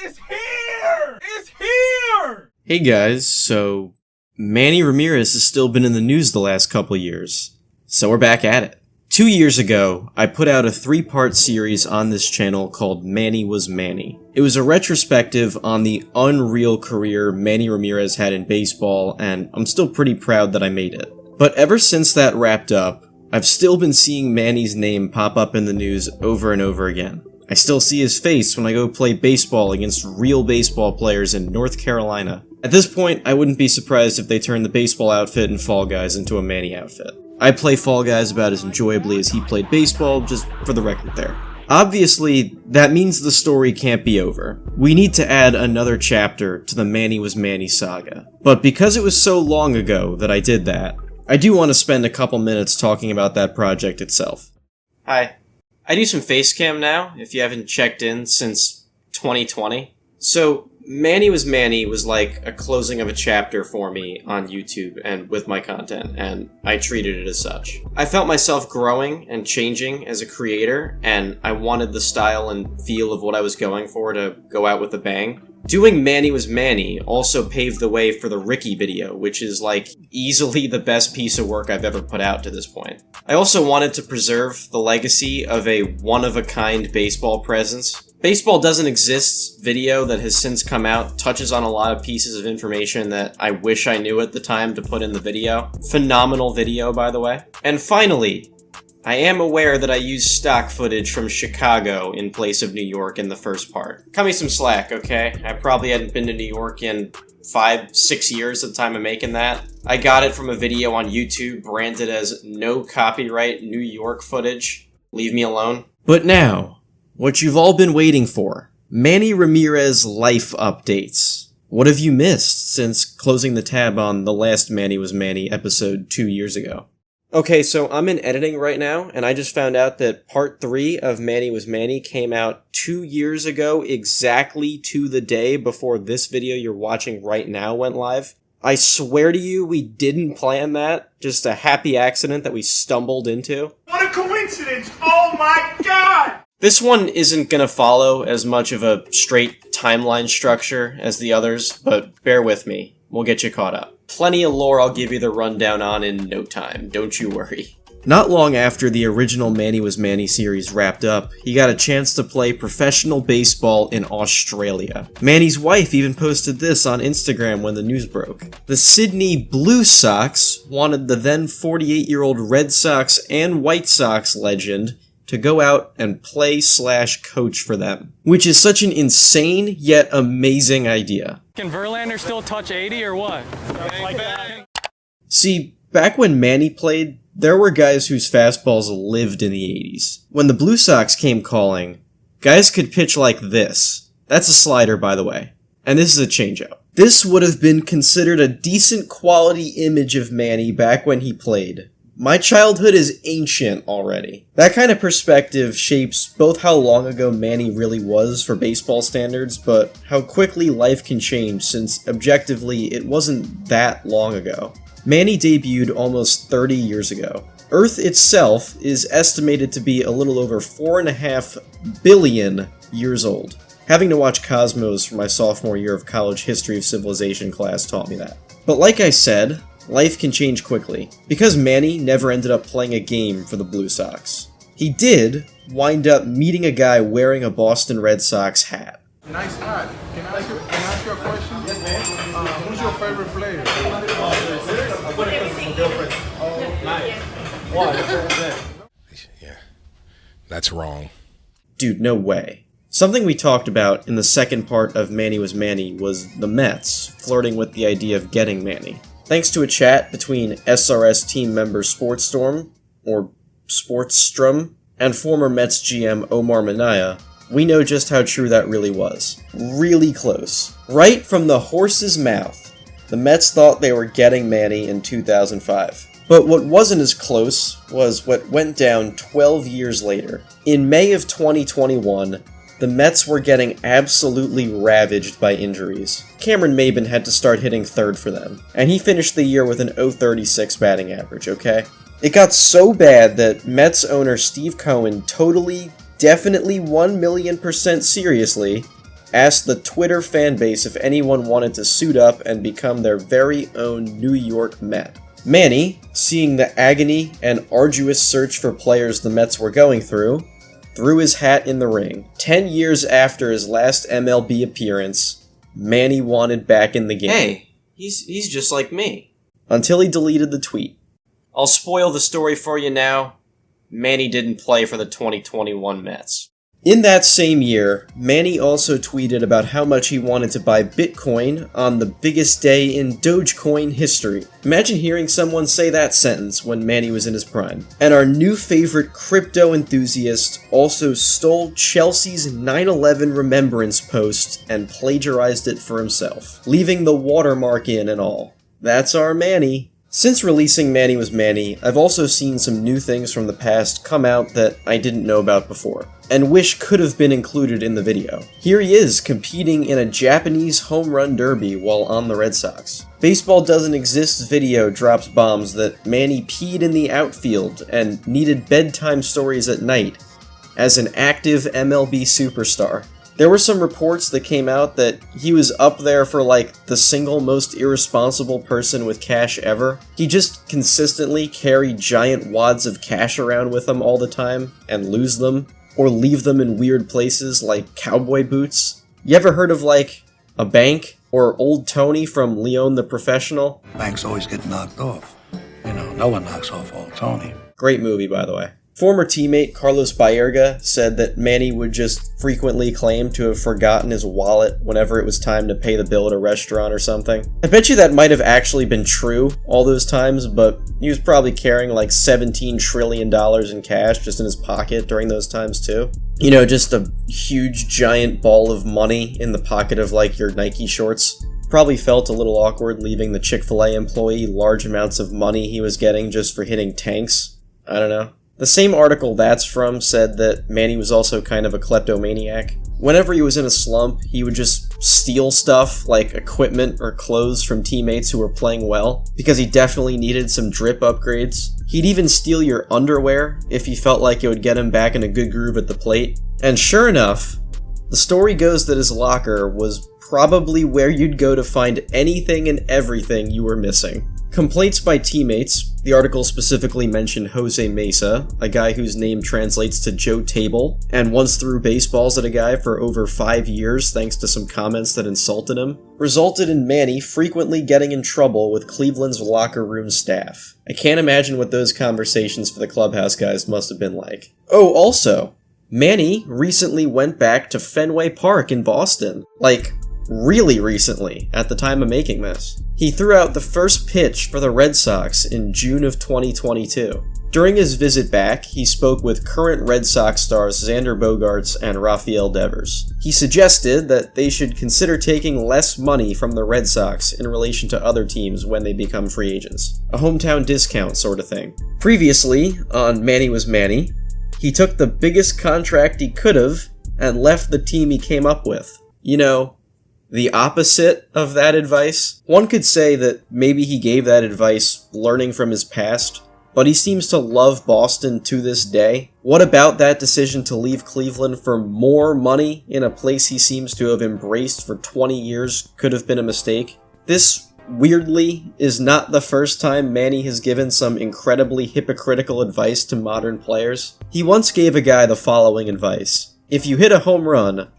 It's here! It's here! Hey guys, so Manny Ramirez has still been in the news the last couple years, so we're back at it. 2 years ago, I put out a 3-part series on this channel called Manny Was Manny. It was a retrospective on the unreal career Manny Ramirez had in baseball, and I'm still pretty proud that I made it. But ever since that wrapped up, I've still been seeing Manny's name pop up in the news over and over again. I still see his face when I go play baseball against real baseball players in North Carolina. At this point, I wouldn't be surprised if they turned the baseball outfit in Fall Guys into a Manny outfit. I play Fall Guys about as enjoyably as he played baseball, just for the record there. Obviously, that means the story can't be over. We need to add another chapter to the Manny Was Manny saga. But because it was so long ago that I did that, I do want to spend a couple minutes talking about that project itself. Hi. I do some face cam now, if you haven't checked in since 2020. So, Manny Was Manny was like a closing of a chapter for me on YouTube and with my content, and I treated it as such. I felt myself growing and changing as a creator, and I wanted the style and feel of what I was going for to go out with a bang. Doing Manny Was Manny also paved the way for the Ricky video, which is like easily the best piece of work I've ever put out to this point. I also wanted to preserve the legacy of a one-of-a-kind baseball presence. Baseball Doesn't Exist video that has since come out touches on a lot of pieces of information that I wish I knew at the time to put in the video. Phenomenal video, by the way. And finally, I am aware that I used stock footage from Chicago in place of New York in the first part. Cut me some slack, okay? I probably hadn't been to New York in 5-6 years at the time of making that. I got it from a video on YouTube branded as no copyright New York footage. Leave me alone. But now, what you've all been waiting for. Manny Ramirez life updates. What have you missed since closing the tab on the last Manny Was Manny episode 2 years ago? Okay, so I'm in editing right now, and I just found out that part 3 of Manny Was Manny came out 2 years ago, exactly to the day before this video you're watching right now went live. I swear to you, we didn't plan that. Just a happy accident that we stumbled into. What a coincidence! Oh my god! This one isn't gonna follow as much of a straight timeline structure as the others, but bear with me. We'll get you caught up. Plenty of lore I'll give you the rundown on in no time, don't you worry. Not long after the original Manny Was Manny series wrapped up, he got a chance to play professional baseball in Australia. Manny's wife even posted this on Instagram when the news broke. The Sydney Blue Sox wanted the then 48-year-old Red Sox and White Sox legend to go out and play/coach for them. Which is such an insane yet amazing idea. Can Verlander still touch 80 or what? Like that. See, back when Manny played, there were guys whose fastballs lived in the 80s. When the Blue Sox came calling, guys could pitch like this. That's a slider, by the way. And this is a changeup. This would have been considered a decent quality image of Manny back when he played. My childhood is ancient already. That kind of perspective shapes both how long ago Manny really was for baseball standards, but how quickly life can change since, objectively, it wasn't that long ago. Manny debuted almost 30 years ago. Earth itself is estimated to be a little over 4.5 billion years old. Having to watch Cosmos for my sophomore year of college history of civilization class taught me that. But like I said, life can change quickly, because Manny never ended up playing a game for the Blue Sox. He did wind up meeting a guy wearing a Boston Red Sox hat. Nice hat. Can I ask you a question? Yes, man. Who's your favorite player? Yeah, that's wrong. Dude, no way. Something we talked about in the second part of Manny Was Manny was the Mets flirting with the idea of getting Manny. Thanks to a chat between SRS team member Sportstorm, or Sportstrom, and former Mets GM Omar Minaya, we know just how true that really was. Really close. Right from the horse's mouth, the Mets thought they were getting Manny in 2005. But what wasn't as close was what went down 12 years later. In May of 2021, the Mets were getting absolutely ravaged by injuries. Cameron Maybin had to start hitting third for them, and he finished the year with an .036 batting average, okay? It got so bad that Mets owner Steve Cohen definitely 1,000,000% seriously asked the Twitter fanbase if anyone wanted to suit up and become their very own New York Met. Manny, seeing the agony and arduous search for players the Mets were going through, threw his hat in the ring. 10 years after his last MLB appearance, Manny wanted back in the game. Hey, he's just like me. Until he deleted the tweet. I'll spoil the story for you now. Manny didn't play for the 2021 Mets. In that same year, Manny also tweeted about how much he wanted to buy Bitcoin on the biggest day in Dogecoin history. Imagine hearing someone say that sentence when Manny was in his prime. And our new favorite crypto enthusiast also stole Chelsea's 9/11 remembrance post and plagiarized it for himself, leaving the watermark in and all. That's our Manny. Since releasing Manny Was Manny, I've also seen some new things from the past come out that I didn't know about before, and wish could have been included in the video. Here he is, competing in a Japanese home run derby while on the Red Sox. Baseball Doesn't Exist video drops bombs that Manny peed in the outfield and needed bedtime stories at night as an active MLB superstar. There were some reports that came out that he was up there for like the single most irresponsible person with cash ever. He just consistently carried giant wads of cash around with him all the time and lose them, or leave them in weird places like cowboy boots. You ever heard of like a bank or Old Tony from Leon the Professional? Banks always get knocked off. You know, no one knocks off Old Tony. Great movie, by the way. Former teammate Carlos Baerga said that Manny would just frequently claim to have forgotten his wallet whenever it was time to pay the bill at a restaurant or something. I bet you that might have actually been true all those times, but he was probably carrying like $17 trillion in cash just in his pocket during those times too. You know, just a huge giant ball of money in the pocket of like your Nike shorts. Probably felt a little awkward leaving the Chick-fil-A employee large amounts of money he was getting just for hitting tanks. I don't know. The same article that's from said that Manny was also kind of a kleptomaniac. Whenever he was in a slump, he would just steal stuff like equipment or clothes from teammates who were playing well, because he definitely needed some drip upgrades. He'd even steal your underwear if he felt like it would get him back in a good groove at the plate. And sure enough, the story goes that his locker was probably where you'd go to find anything and everything you were missing. Complaints by teammates. The article specifically mentioned Jose Mesa, a guy whose name translates to Joe Table, and once threw baseballs at a guy for over 5 years thanks to some comments that insulted him, resulted in Manny frequently getting in trouble with Cleveland's locker room staff. I can't imagine what those conversations for the clubhouse guys must have been like. Oh, also, Manny recently went back to Fenway Park in Boston. Like, really recently, at the time of making this. He threw out the first pitch for the Red Sox in June of 2022. During his visit back, he spoke with current Red Sox stars Xander Bogaerts and Rafael Devers. He suggested that they should consider taking less money from the Red Sox in relation to other teams when they become free agents. A hometown discount sort of thing. Previously, on Manny Was Manny, he took the biggest contract he could have and left the team he came up with. You know, the opposite of that advice. One could say that maybe he gave that advice learning from his past, but he seems to love Boston to this day. What about that decision to leave Cleveland for more money in a place he seems to have embraced for 20 years could have been a mistake? This, weirdly, is not the first time Manny has given some incredibly hypocritical advice to modern players. He once gave a guy the following advice: if you hit a home run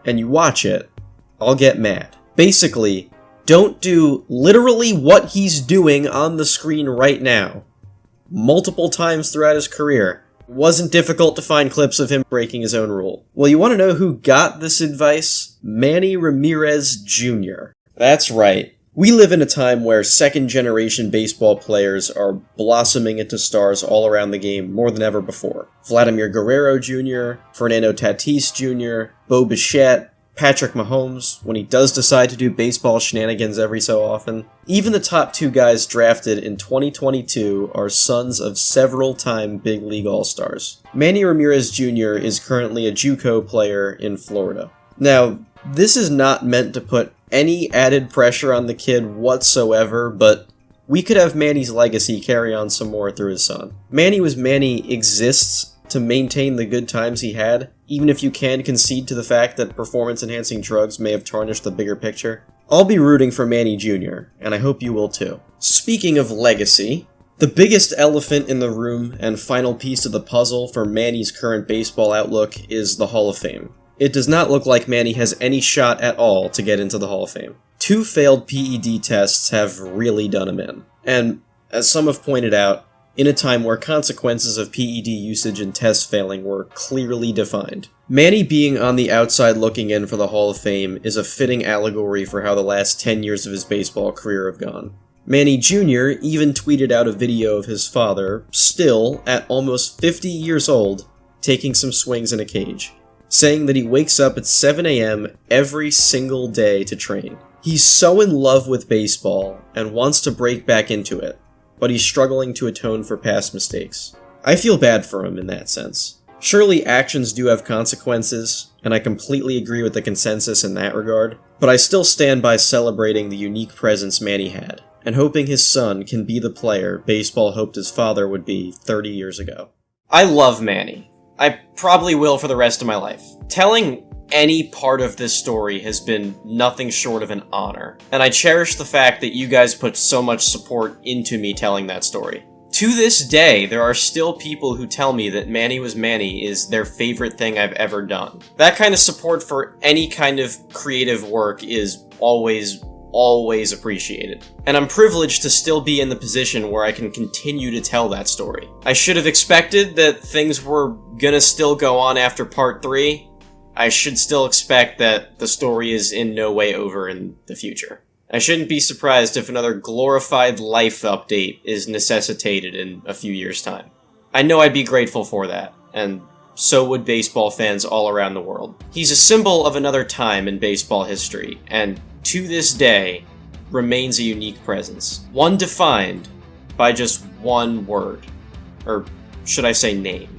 and you watch it, I'll get mad. Basically, don't do literally what he's doing on the screen right now. Multiple times throughout his career. It wasn't difficult to find clips of him breaking his own rule. Well, you want to know who got this advice? Manny Ramirez Jr. That's right. We live in a time where second-generation baseball players are blossoming into stars all around the game more than ever before. Vladimir Guerrero Jr., Fernando Tatis Jr., Bo Bichette, Patrick Mahomes, when he does decide to do baseball shenanigans every so often. Even the top two guys drafted in 2022 are sons of several-time Big League All-Stars. Manny Ramirez Jr. is currently a JUCO player in Florida. Now, this is not meant to put any added pressure on the kid whatsoever, but we could have Manny's legacy carry on some more through his son. Manny Was Manny exists to maintain the good times he had, even if you can concede to the fact that performance-enhancing drugs may have tarnished the bigger picture. I'll be rooting for Manny Jr., and I hope you will too. Speaking of legacy, the biggest elephant in the room and final piece of the puzzle for Manny's current baseball outlook is the Hall of Fame. It does not look like Manny has any shot at all to get into the Hall of Fame. 2 failed PED tests have really done him in. And, as some have pointed out, in a time where consequences of PED usage and test failing were clearly defined. Manny being on the outside looking in for the Hall of Fame is a fitting allegory for how the last 10 years of his baseball career have gone. Manny Jr. even tweeted out a video of his father, still, at almost 50 years old, taking some swings in a cage, saying that he wakes up at 7 a.m. every single day to train. He's so in love with baseball and wants to break back into it, but he's struggling to atone for past mistakes. I feel bad for him in that sense. Surely actions do have consequences, and I completely agree with the consensus in that regard, but I still stand by celebrating the unique presence Manny had, and hoping his son can be the player baseball hoped his father would be 30 years ago. I love Manny. I probably will for the rest of my life. Telling any part of this story has been nothing short of an honor, and I cherish the fact that you guys put so much support into me telling that story. To this day, there are still people who tell me that Manny Was Manny is their favorite thing I've ever done. That kind of support for any kind of creative work is always appreciated. And I'm privileged to still be in the position where I can continue to tell that story. I should have expected that things were gonna still go on after part 3. I should still expect that the story is in no way over in the future. I shouldn't be surprised if another glorified life update is necessitated in a few years' time. I know I'd be grateful for that, and so would baseball fans all around the world. He's a symbol of another time in baseball history, and to this day, remains a unique presence. One defined by just one word. Or should I say name?